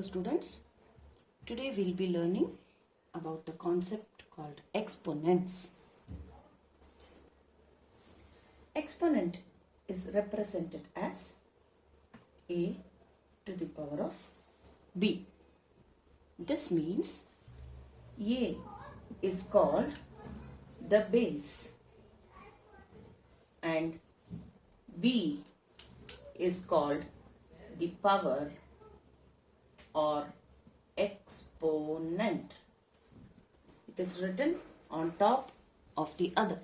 students, today we'll be learning about the concept called exponents. Exponent is represented as a to the power of b. This means a is called the base and b is called the power or exponent. It is written on top of the other.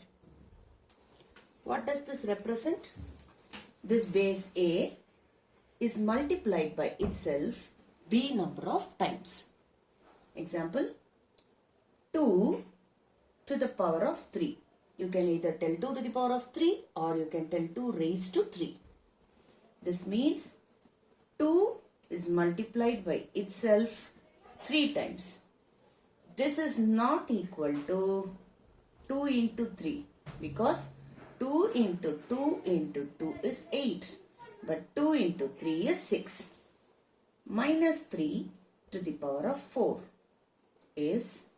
What does this represent? This base A is multiplied by itself b number of times. Example, 2 to the power of 3. You can either tell 2 to the power of 3 or you can tell 2 raised to 3. This means 2 is multiplied by itself 3 times. This is not equal to 2 into 3 because 2 into 2 into 2 is 8, but 2 into 3 is 6. Minus 3 to the power of 4 is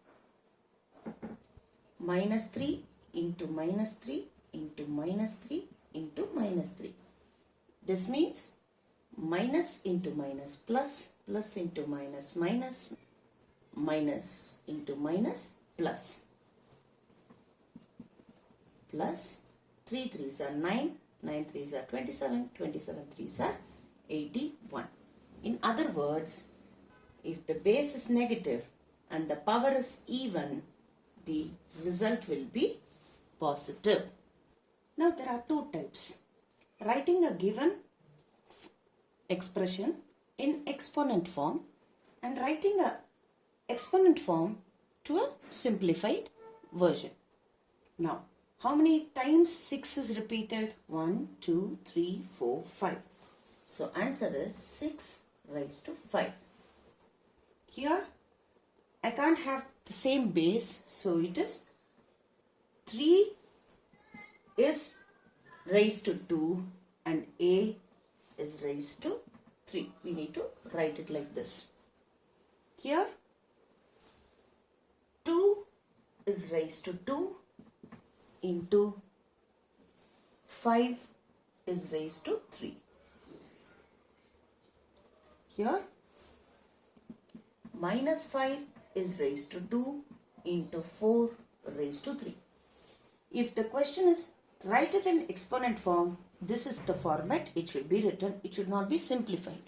minus 3 into minus 3 into minus 3 into minus 3. This means minus into minus plus, plus into minus minus, minus into minus plus. Plus 3 3s are 9, 9 3s are 27, 27 3s are 81. In other words, if the base is negative and the power is even, the result will be positive. Now there are two types. Writing a given expression in exponent form and writing a exponent form to a simplified version. Now, how many times 6 is repeated? 1, 2, 3, 4, 5. So, answer is 6 raised to 5. Here, I can't have the same base. So, it is 3 is raised to 2 and A is raised to 3. We need to write it like this. Here, 2 is raised to 2 into 5 is raised to 3. Here, minus 5 is raised to 2 into 4 raised to 3. If the question is write it in exponent form, this is the format it should be written. It should not be simplified.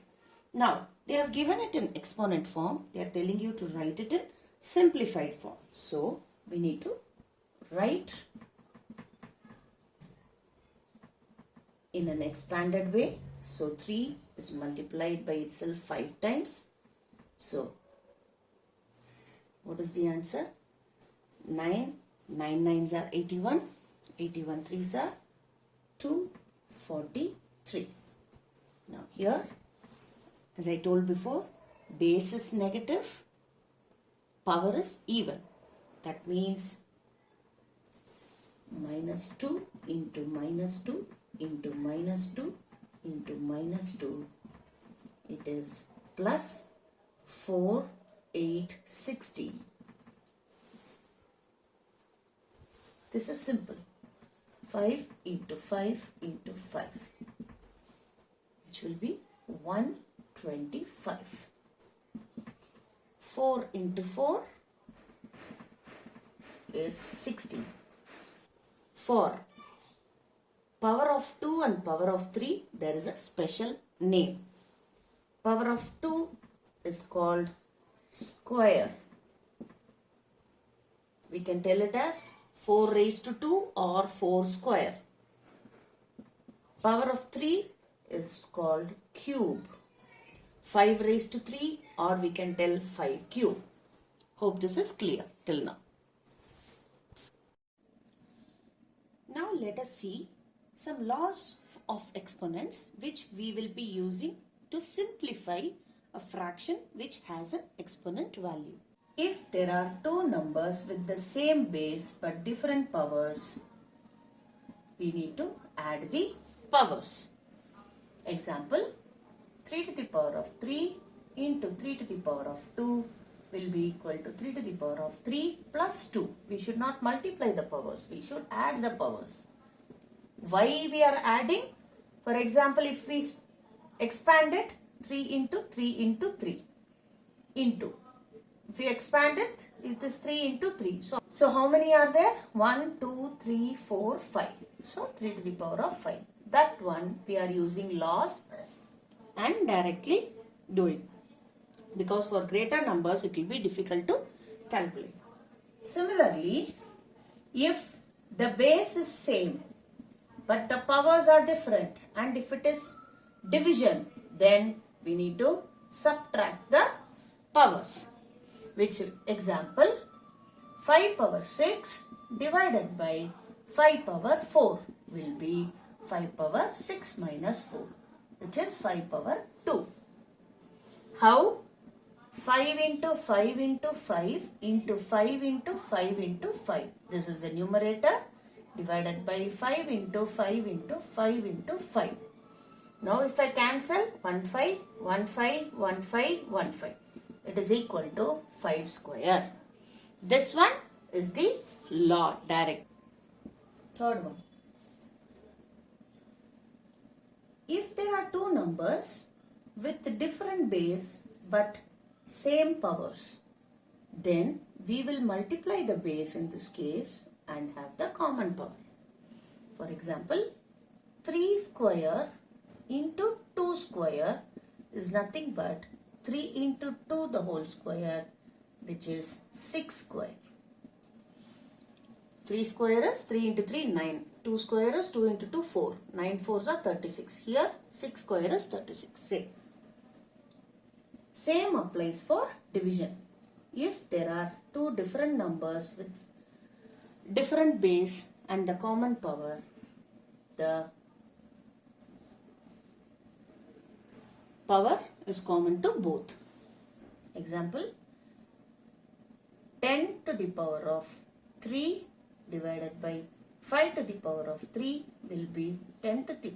Now, they have given it in exponent form. They are telling you to write it in simplified form. So, we need to write in an expanded way. So, 3 is multiplied by itself 5 times. So, what is the answer? 9. 9 9s are 81. 81 3s are 243. Now here, as I told before, base is negative, power is even. That means minus 2 into minus 2 into minus 2 into minus 2. It is plus 4, 8, 16. This is simple. 5 into 5 into 5, which will be 125. 4 into 4 is 16. For power of 2 and power of 3, there is a special name. Power of 2 is called square. We can tell it as 4 raised to 2 or 4 square. Power of 3 is called cube. 5 raised to 3 or we can tell 5 cube. Hope this is clear till now. Now let us see some laws of exponents which we will be using to simplify a fraction which has an exponent value. If there are two numbers with the same base but different powers, we need to add the powers. Example, 3 to the power of 3 into 3 to the power of 2 will be equal to 3 to the power of 3 plus 2. We should not multiply the powers. We should add the powers. Why we are adding? For example, if we expand it, 3 into 3 into 3 into. If we expand it, it is 3 into 3. So how many are there? 1, 2, 3, 4, 5. So 3 to the power of 5. That one we are using laws and directly doing. Because for greater numbers it will be difficult to calculate. Similarly, if the base is same but the powers are different, and if it is division, then we need to subtract the powers. Which example, 5 power 6 divided by 5 power 4 will be 5 power 6 minus 4, which is 5 power 2. How? 5 into 5 into 5 into 5 into 5 into 5. This is the numerator divided by 5 into 5 into 5 into 5. Now if I cancel 1 5, 1 5, 1 5, 1 5. It is equal to 5 square. This one is the law direct. Third one. If there are two numbers with different base but same powers, then we will multiply the base in this case and have the common power. For example, 3 square into 2 square is nothing but 3 into 2 the whole square, which is 6 square. 3 square is 3 into 3, 9. 2 square is 2 into 2, 4. 9 fours are 36. Here 6 square is 36. Same applies for division. If there are two different numbers with different base and the common power, the power is common to both. Example, 10 to the power of 3 divided by 5 to the power of 3 will be 10 to the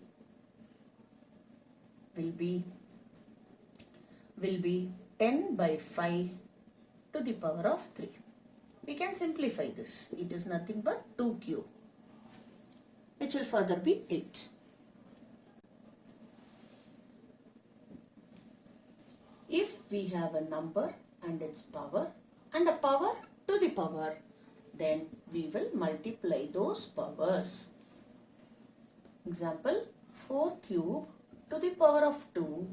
will be 10 by 5 to the power of 3. We can simplify this. It is nothing but 2 cube, which will further be 8. If we have a number and its power and a power to the power, then we will multiply those powers. Example, 4 cube to the power of 2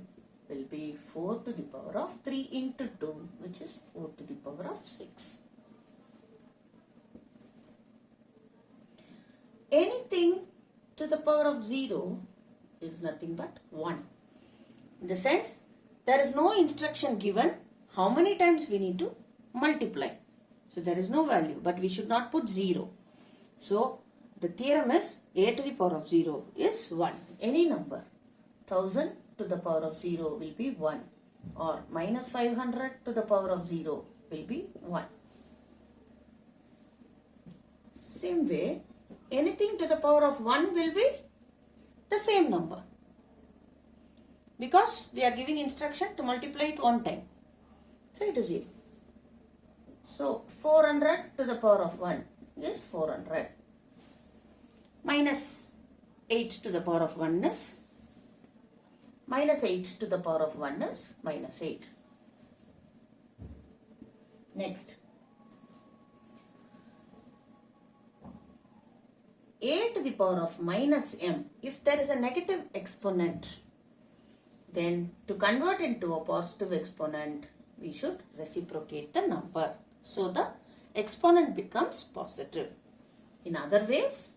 will be 4 to the power of 3 into 2, which is 4 to the power of 6. Anything to the power of 0 is nothing but 1. In the sense, there is no instruction given how many times we need to multiply. So there is no value, but we should not put 0. So the theorem is a to the power of 0 is 1. Any number, 1000 to the power of 0 will be 1, or minus 500 to the power of 0 will be 1. Same way, anything to the power of 1 will be the same number, because we are giving instruction to multiply it one time. So it is 0. So 400 to the power of 1 is 400. Minus 8 to the power of 1 is minus 8 to the power of 1 is minus 8. Next, a to the power of minus m. If there is a negative exponent, then to convert into a positive exponent, we should reciprocate the number. So the exponent becomes positive. In other ways,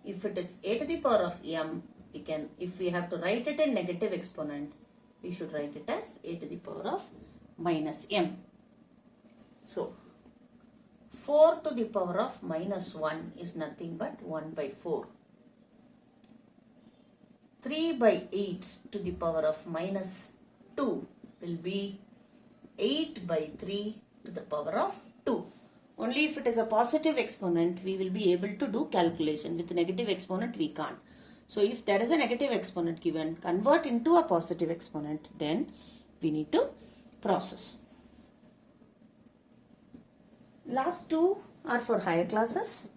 if it is a to the power of m, we can, if we have to write it in negative exponent, we should write it as a to the power of minus m. So 4 to the power of minus 1 is nothing but 1 by 4. 3 by 8 to the power of minus 2 will be 8 by 3 to the power of 2. Only if it is a positive exponent, we will be able to do calculation. With negative exponent, we can't. So if there is a negative exponent given, convert into a positive exponent, then we need to process. Last two are for higher classes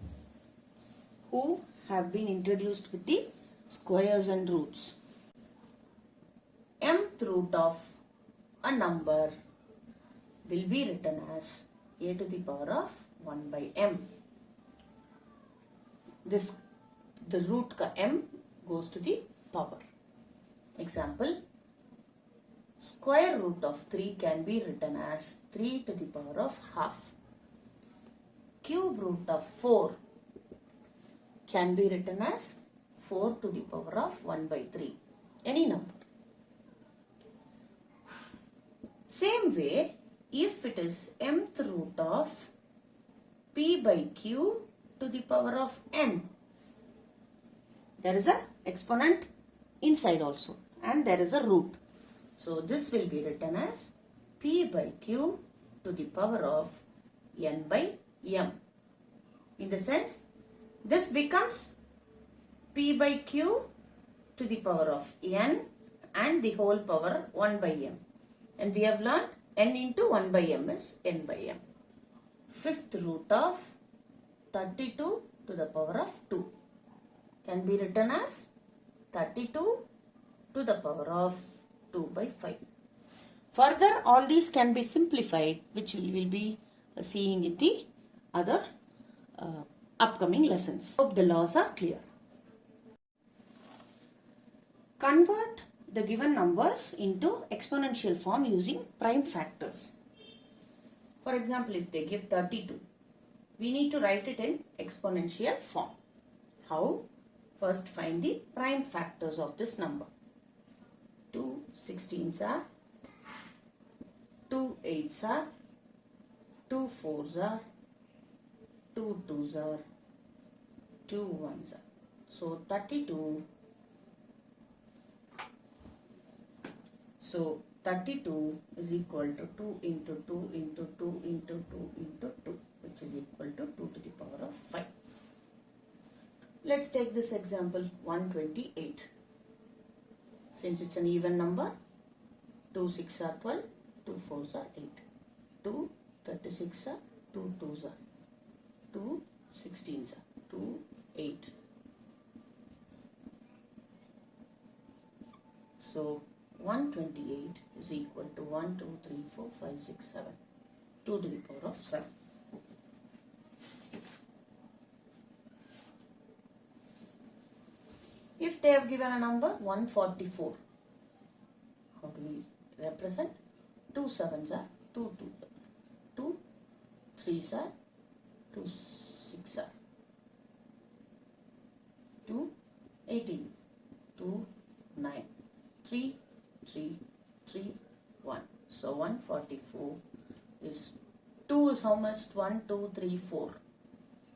who have been introduced with the squares and roots. Mth root of a number will be written as a to the power of 1 by m. The root ka m goes to the power. Example, square root of 3 can be written as 3 to the power of half. Cube root of 4 can be written as 4 to the power of 1 by 3. Any number. Same way, if it is mth root of p by q to the power of n, there is a exponent inside also and there is a root. So this will be written as p by q to the power of n by m. In the sense, this becomes p by q to the power of n and the whole power 1 by m. And we have learned n into 1 by m is n by m. Fifth root of 32 to the power of 2 can be written as 32 to the power of 2 by 5. Further, all these can be simplified, which we will be seeing in the other upcoming lessons. Hope the laws are clear. Convert the given numbers into exponential form using prime factors. For example, if they give 32, we need to write it in exponential form. How? First find the prime factors of this number. 2 16s are, 2 8s are, 2 4s are, 2 2s are, 2 1s are. So 32. So 32 is equal to 2 into 2 into 2 into 2 into 2, which is equal to 2 to the power of 5. Let's take this example 128. Since it's an even number, 2 6 are 12, 2 4s are 8, 2 36 are, 2 2s are, 2 16s are, 2 8. So 128 is equal to 1 2 3 4 5 6 7, 2 to the power of 7. If they have given a number 144, how do we represent? 2 7s are, 2 2 are, 2 3s are, 2 6 are, 2 18, 2 9, 3 3 3 1. So 144 is 2 is how much? 1 2 3 4.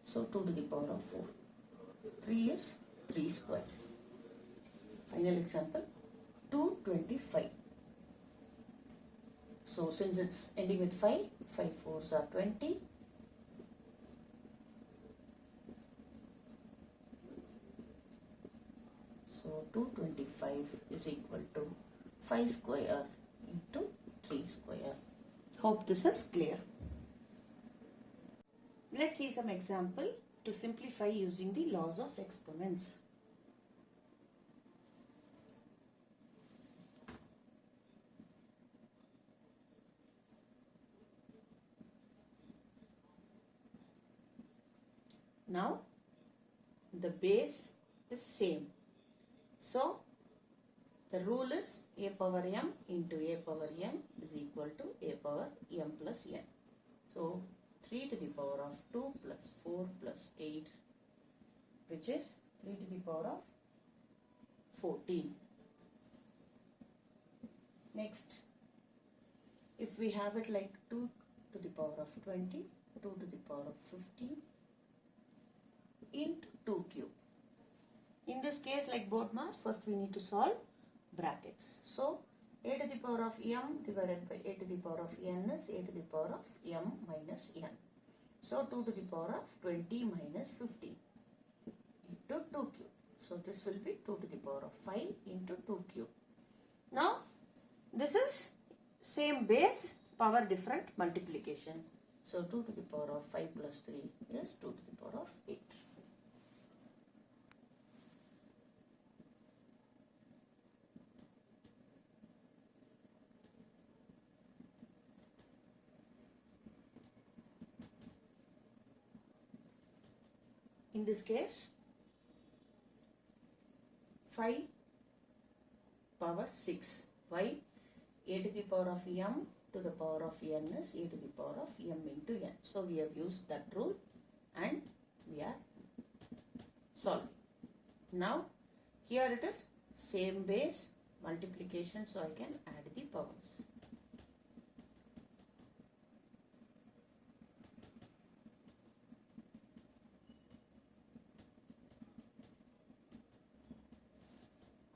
So 2 to the power of 4. 3 is 3 square. Final example 225. So since it's ending with 5, 5 4s are 20. So 225 is equal to 5 square into 3 square. Hope this is clear. Let's see some example to simplify using the laws of exponents. Now the base is same. So the rule is a power m into a power n is equal to a power m plus n. So 3 to the power of 2 plus 4 plus 8, which is 3 to the power of 14. Next, if we have it like 2 to the power of 20, 2 to the power of 15 into 2 cube. In this case, like board mass, first we need to solve brackets. So a to the power of m divided by a to the power of n is a to the power of m minus n. So 2 to the power of 20 minus 15 into 2 cube. So this will be 2 to the power of 5 into 2 cube. Now this is same base, power different multiplication. So 2 to the power of 5 plus 3 is 2 to the power of 8. In this case, 5 power 6. Why? A to the power of m to the power of n is a to the power of m into n. So we have used that rule and we are solving. Now here it is same base multiplication, so I can add the powers.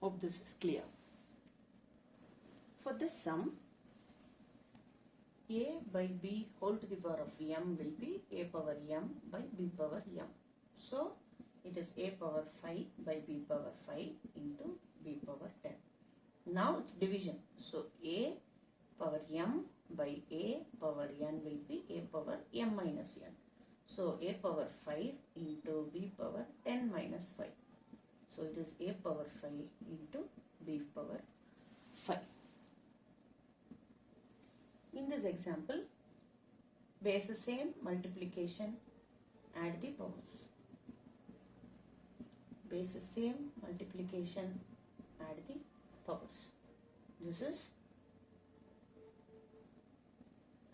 Hope this is clear. For this sum, a by b whole to the power of m will be a power m by b power m. So it is a power 5 by b power 5 into b power 10. Now it's division. So a power m by a power n will be a power m minus n. So a power 5 into b power 10 minus 5. So it is a power 5 into b power 5. In this example, base is same, multiplication, add the powers. Base is same, multiplication, add the powers. This is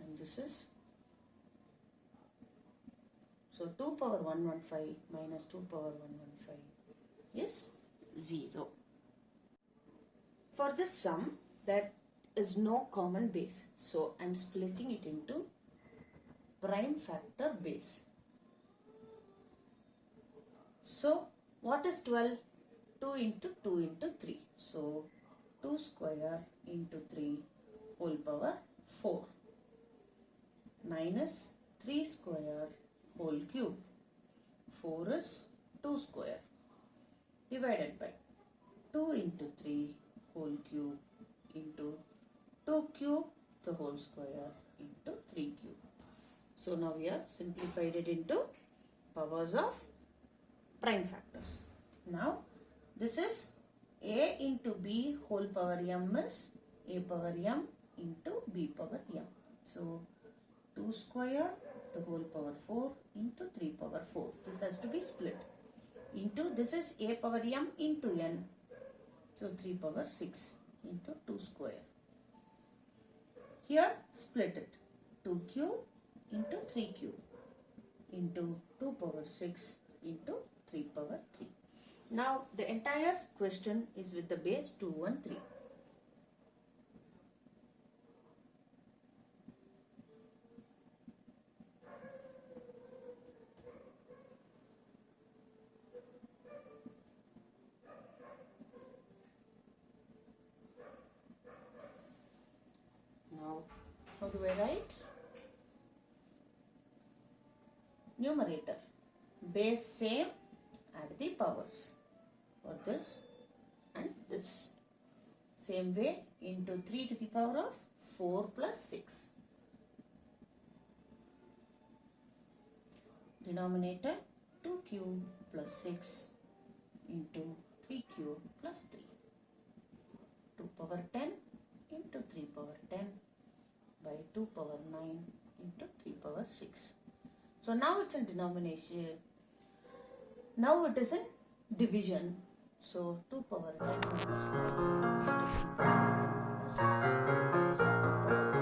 and this is. So 2 power 115 minus 2 power 115 is 0. For this sum, there is no common base. So I am splitting it into prime factor base. So what is 12? 2 into 2 into 3. So 2 square into 3 whole power 4 minus 3 square whole cube. 4 is 2 square divided by 2 into 3 whole cube into 2 cube the whole square into 3 cube. So now we have simplified it into powers of prime factors. Now this is a into b whole power m is a power m into b power m. So 2 square the whole power 4 into 3 power 4. This has to be split into, this is a power m into n. So 3 power 6 into 2 square. Here split it. 2 cube into 3 cube into 2 power 6 into 3 power 3. Now the entire question is with the base 2, 1, 3. Now how do I write? Numerator, base same, add the powers for this and this. Same way into 3 to the power of 4 plus 6. Denominator 2 cube plus 6 into 3 cube plus 3. 2 power 10 into 3 power 10 by 2 power 9 into 3 power 6. So now it's in denomination. Now it is in division. So 2 power 10 minus 9 into 3 power 10 minus 6. So 2 power